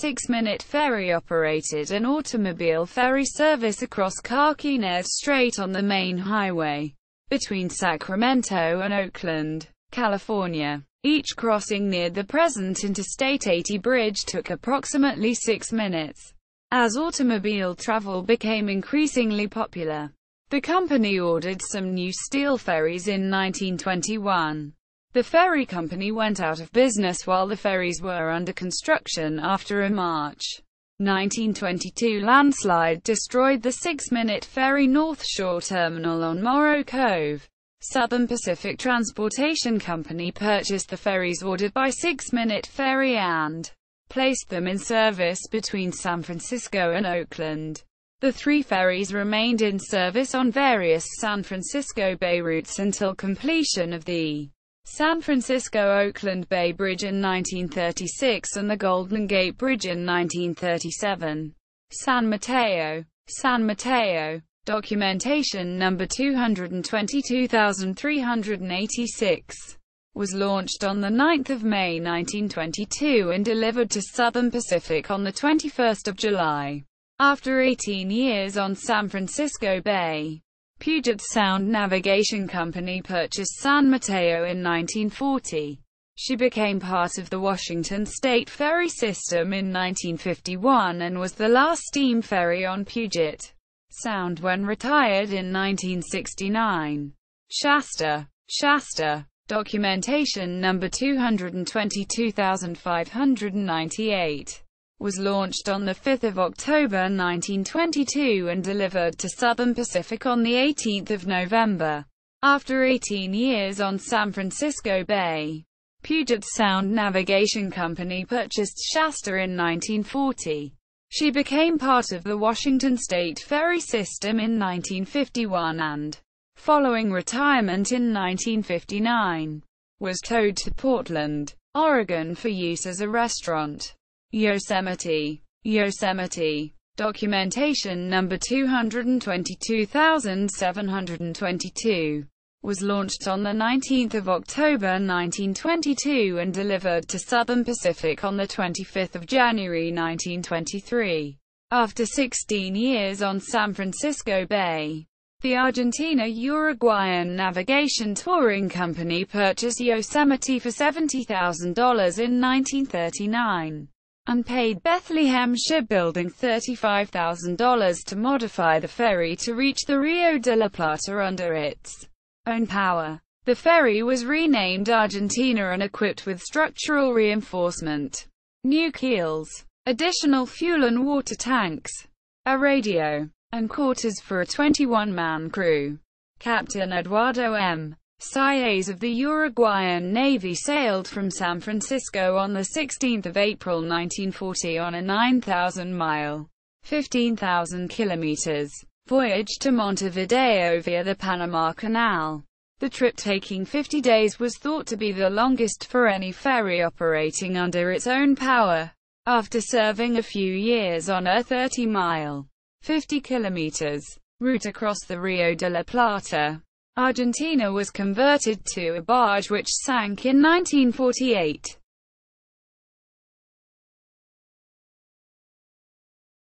Six Minute Ferry operated an automobile ferry service across Carquinez Strait on the main highway between Sacramento and Oakland, California. Each crossing near the present Interstate 80 bridge took approximately 6 minutes. As automobile travel became increasingly popular, the company ordered some new steel ferries in 1921. The ferry company went out of business while the ferries were under construction after a March 1922 landslide destroyed the 6 Minute Ferry North Shore terminal on Morrow Cove. Southern Pacific Transportation Company purchased the ferries ordered by 6 Minute Ferry and placed them in service between San Francisco and Oakland. The three ferries remained in service on various San Francisco Bay routes until completion of the San Francisco-Oakland Bay Bridge in 1936 and the Golden Gate Bridge in 1937. San Mateo. Documentation number 222386 was launched on 9 May 1922 and delivered to Southern Pacific on 21 July. After 18 years on San Francisco Bay, Puget Sound Navigation Company purchased San Mateo in 1940. She became part of the Washington State ferry system in 1951 and was the last steam ferry on Puget Sound when retired in 1969. Shasta. Documentation number 222598 was launched on 5 October 1922 and delivered to Southern Pacific on 18 November. After 18 years on San Francisco Bay, Puget Sound Navigation Company purchased Shasta in 1940. She became part of the Washington State ferry system in 1951 and, following retirement in 1959, was towed to Portland, Oregon for use as a restaurant. Yosemite. Documentation number 222722 was launched on 19 October 1922 and delivered to Southern Pacific on 25 January 1923. After 16 years on San Francisco Bay, the Argentina-Uruguayan Navigation Touring Company purchased Yosemite for $70,000 in 1939. And paid Bethlehem Shipbuilding $35,000 to modify the ferry to reach the Rio de la Plata under its own power. The ferry was renamed Argentina and equipped with structural reinforcement, new keels, additional fuel and water tanks, a radio, and quarters for a 21-man crew. Captain Eduardo M. Saez of the Uruguayan Navy sailed from San Francisco on 16 April 1940 on a 9,000-mile (15,000 kilometers) voyage to Montevideo via the Panama Canal. The trip, taking 50 days, was thought to be the longest for any ferry operating under its own power. After serving a few years on a 30-mile (50 kilometers) route across the Rio de la Plata, Argentina was converted to a barge which sank in 1948.